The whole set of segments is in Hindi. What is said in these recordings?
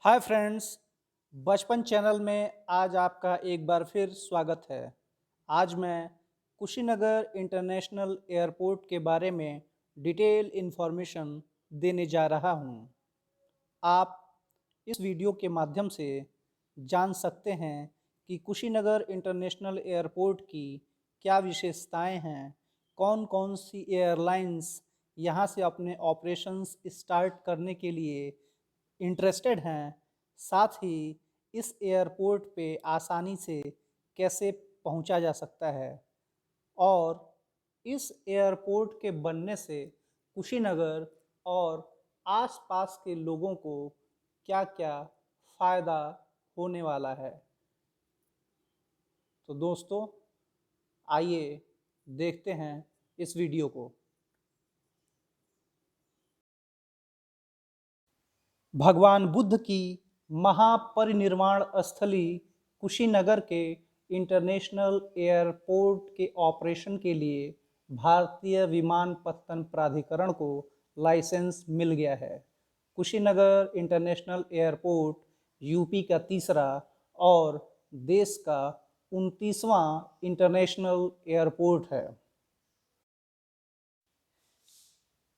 हाय फ्रेंड्स, बचपन चैनल में आज आपका एक बार फिर स्वागत है। आज मैं कुशीनगर इंटरनेशनल एयरपोर्ट के बारे में डिटेल इन्फॉर्मेशन देने जा रहा हूँ। आप इस वीडियो के माध्यम से जान सकते हैं कि कुशीनगर इंटरनेशनल एयरपोर्ट की क्या विशेषताएं हैं, कौन कौन सी एयरलाइंस यहाँ से अपने ऑपरेशंस स्टार्ट करने के लिए इंटरेस्टेड हैं, साथ ही इस एयरपोर्ट पे आसानी से कैसे पहुंचा जा सकता है और इस एयरपोर्ट के बनने से कुशीनगर और आसपास के लोगों को क्या-क्या फ़ायदा होने वाला है। तो दोस्तों, आइए देखते हैं इस वीडियो को। भगवान बुद्ध की महापरिनिर्वाण स्थली कुशीनगर के इंटरनेशनल एयरपोर्ट के ऑपरेशन के लिए भारतीय विमानपत्तन प्राधिकरण को लाइसेंस मिल गया है। कुशीनगर इंटरनेशनल एयरपोर्ट यूपी का तीसरा और देश का 29वां इंटरनेशनल एयरपोर्ट है।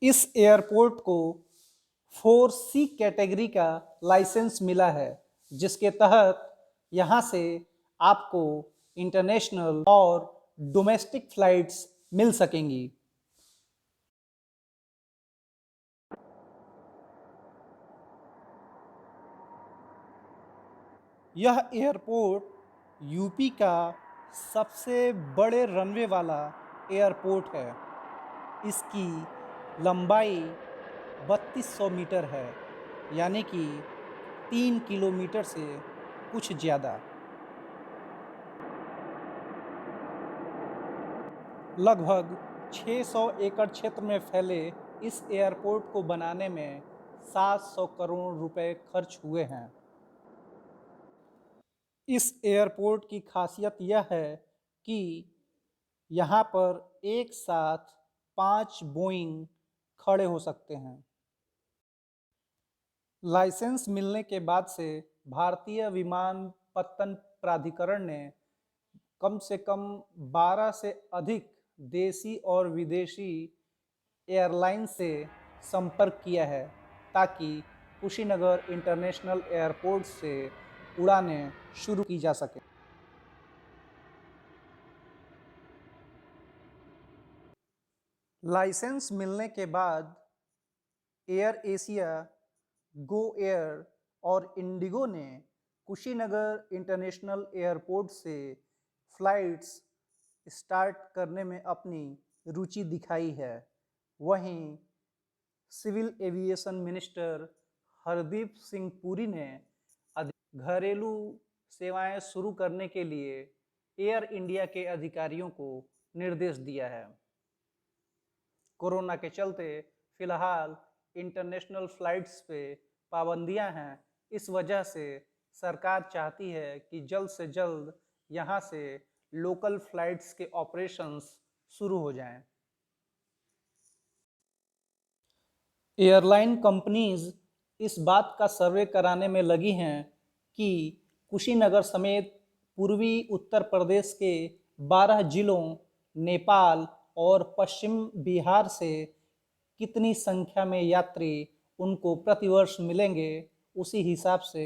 इस एयरपोर्ट को 4C कैटेगरी का लाइसेंस मिला है, जिसके तहत यहाँ से आपको इंटरनेशनल और डोमेस्टिक फ्लाइट्स मिल सकेंगी। यह एयरपोर्ट यूपी का सबसे बड़े रनवे वाला एयरपोर्ट है। इसकी लंबाई 3200 मीटर है, यानी कि 3 किलोमीटर से कुछ ज़्यादा। लगभग 600 एकड़ क्षेत्र में फैले इस एयरपोर्ट को बनाने में 700 करोड़ रुपए खर्च हुए हैं। इस एयरपोर्ट की खासियत यह है कि यहाँ पर एक साथ 5 बोइंग खड़े हो सकते हैं। लाइसेंस मिलने के बाद से भारतीय विमानपत्तन प्राधिकरण ने कम से कम 12 से अधिक देसी और विदेशी एयरलाइन से संपर्क किया है, ताकि कुशीनगर इंटरनेशनल एयरपोर्ट से उड़ानें शुरू की जा सकें। लाइसेंस मिलने के बाद एयर एशिया, गो एयर और इंडिगो ने कुशीनगर इंटरनेशनल एयरपोर्ट से फ्लाइट्स स्टार्ट करने में अपनी रुचि दिखाई है। वहीं civil aviation minister Hardeep Singh Puri ने घरेलू सेवाएं शुरू करने के लिए एयर इंडिया के अधिकारियों को निर्देश दिया है। कोरोना के चलते फिलहाल इंटरनेशनल फ्लाइट्स पे पाबंदियां हैं। इस वजह से सरकार चाहती है कि जल्द से जल्द यहाँ से लोकल फ्लाइट्स के ऑपरेशंस शुरू हो जाएं। एयरलाइन कंपनीज इस बात का सर्वे कराने में लगी हैं कि कुशीनगर समेत पूर्वी उत्तर प्रदेश के 12 जिलों, नेपाल और पश्चिम बिहार से कितनी संख्या में यात्री उनको प्रतिवर्ष मिलेंगे। उसी हिसाब से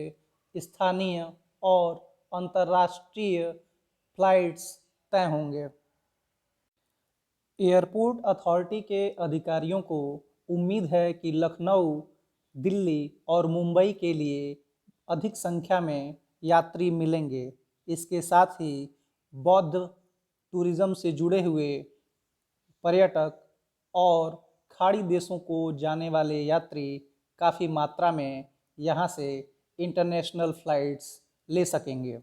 स्थानीय और अंतर्राष्ट्रीय फ्लाइट्स तय होंगे। एयरपोर्ट अथॉरिटी के अधिकारियों को उम्मीद है कि लखनऊ, दिल्ली और मुंबई के लिए अधिक संख्या में यात्री मिलेंगे। इसके साथ ही बौद्ध टूरिज्म से जुड़े हुए पर्यटक और खाड़ी देशों को जाने वाले यात्री काफ़ी मात्रा में यहाँ से इंटरनेशनल फ्लाइट्स ले सकेंगे।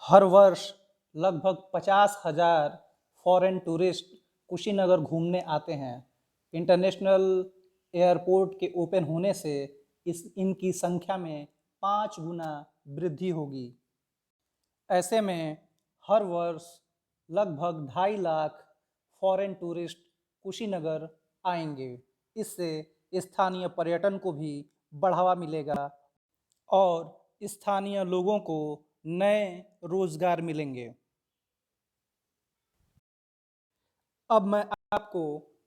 हर वर्ष लगभग 50,000 फॉरेन टूरिस्ट कुशीनगर घूमने आते हैं। इंटरनेशनल एयरपोर्ट के ओपन होने से इनकी संख्या में 5 गुना वृद्धि होगी। ऐसे में हर वर्ष लगभग 2.5 लाख फॉरेन टूरिस्ट कुशीनगर आएंगे। इससे स्थानीय पर्यटन को भी बढ़ावा मिलेगा और स्थानीय लोगों को नए रोजगार मिलेंगे। अब मैं आपको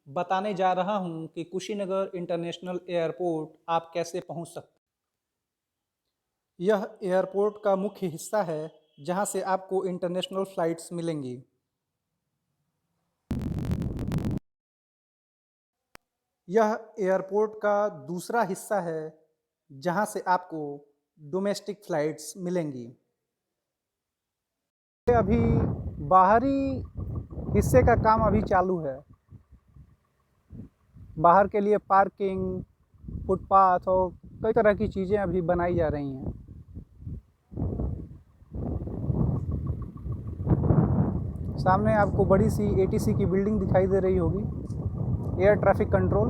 बताने जा रहा हूं कि कुशीनगर इंटरनेशनल एयरपोर्ट आप कैसे पहुंच सकते हैं। यह एयरपोर्ट का मुख्य हिस्सा है जहां से आपको इंटरनेशनल फ्लाइट्स मिलेंगी। यह एयरपोर्ट का दूसरा हिस्सा है जहां से आपको डोमेस्टिक फ्लाइट्स मिलेंगी। अभी बाहरी हिस्से का काम अभी चालू है। बाहर के लिए पार्किंग, फुटपाथ और कई तरह की चीज़ें अभी बनाई जा रही हैं। सामने आपको बड़ी सी एटीसी की बिल्डिंग दिखाई दे रही होगी, एयर ट्रैफिक कंट्रोल।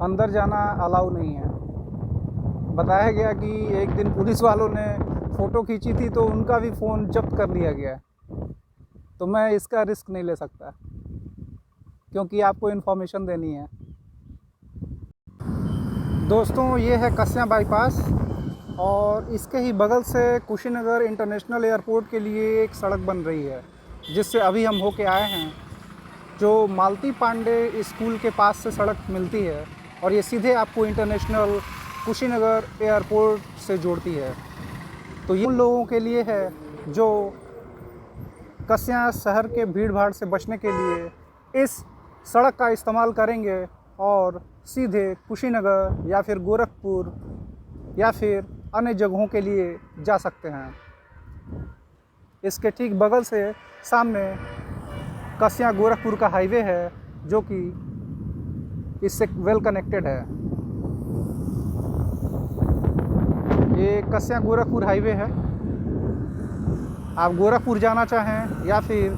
अंदर जाना अलाउ नहीं है। बताया गया कि एक दिन पुलिस वालों ने फ़ोटो खींची थी तो उनका भी फ़ोन जब्त कर लिया गया। तो मैं इसका रिस्क नहीं ले सकता क्योंकि आपको इन्फॉर्मेशन देनी है। दोस्तों, ये है कस्या बाईपास और इसके ही बगल से कुशीनगर इंटरनेशनल एयरपोर्ट के लिए एक सड़क बन रही है जिससे अभी हम होके आए हैं, जो मालती पांडे स्कूल के पास से सड़क मिलती है और ये सीधे आपको इंटरनेशनल कुशीनगर एयरपोर्ट से जोड़ती है। तो ये उन लोगों के लिए है जो कस्या शहर के भीड़ भाड़ से बचने के लिए इस सड़क का इस्तेमाल करेंगे और सीधे कुशीनगर या फिर गोरखपुर या फिर अन्य जगहों के लिए जा सकते हैं। इसके ठीक बगल से सामने कस्या गोरखपुर का हाईवे है जो कि इससे वेल कनेक्टेड है। ये कस्या गोरखपुर हाईवे है। आप गोरखपुर जाना चाहें या फिर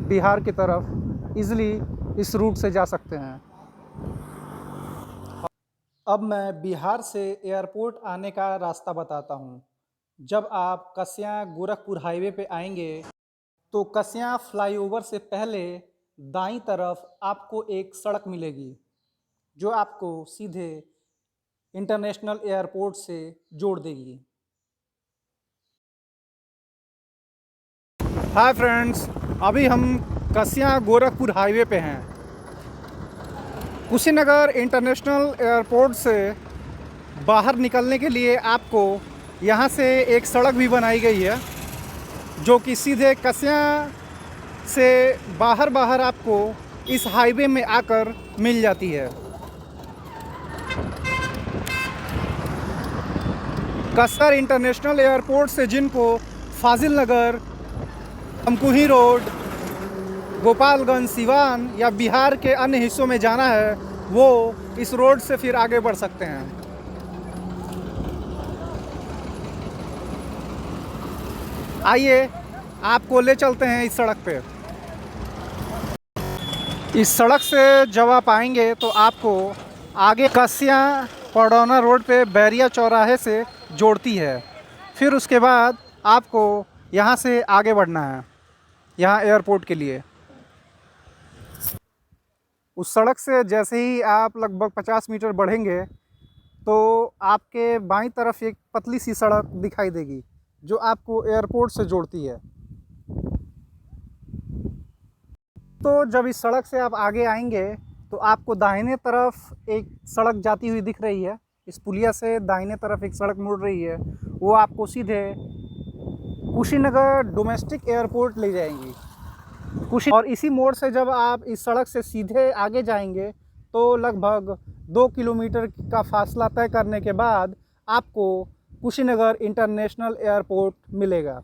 बिहार की तरफ इजीली इस रूट से जा सकते हैं। अब मैं बिहार से एयरपोर्ट आने का रास्ता बताता हूँ। जब आप कस्या गोरखपुर हाईवे पे आएंगे तो कस्या फ्लाईओवर से पहले दाईं तरफ आपको एक सड़क मिलेगी जो आपको सीधे इंटरनेशनल एयरपोर्ट से जोड़ देगी। हाय फ्रेंड्स, अभी हम कस्या गोरखपुर हाईवे पे हैं। कुशीनगर इंटरनेशनल एयरपोर्ट से बाहर निकलने के लिए आपको यहाँ से एक सड़क भी बनाई गई है जो कि सीधे कस्या से बाहर आपको इस हाईवे में आकर मिल जाती है। कस्या इंटरनेशनल एयरपोर्ट से जिनको फाजिल नगर, तमकुही रोड, गोपालगंज, सिवान या बिहार के अन्य हिस्सों में जाना है वो इस रोड से फिर आगे बढ़ सकते हैं। आइए आपको ले चलते हैं इस सड़क पे। इस सड़क से जब आप आएंगे तो आपको आगे कस्या पड़ौना रोड पे बैरिया चौराहे से जोड़ती है। फिर उसके बाद आपको यहाँ से आगे बढ़ना है, यहाँ एयरपोर्ट के लिए। उस सड़क से जैसे ही आप लगभग 50 मीटर बढ़ेंगे तो आपके बाईं तरफ एक पतली सी सड़क दिखाई देगी जो आपको एयरपोर्ट से जोड़ती है। तो जब इस सड़क से आप आगे आएंगे तो आपको दाहिने तरफ एक सड़क जाती हुई दिख रही है। इस पुलिया से दाहिने तरफ एक सड़क मुड़ रही है, वो आपको सीधे कुशीनगर डोमेस्टिक एयरपोर्ट ले जाएंगी। और इसी मोड़ से जब आप इस सड़क से सीधे आगे जाएंगे तो लगभग 2 किलोमीटर का फासला तय करने के बाद आपको कुशीनगर इंटरनेशनल एयरपोर्ट मिलेगा।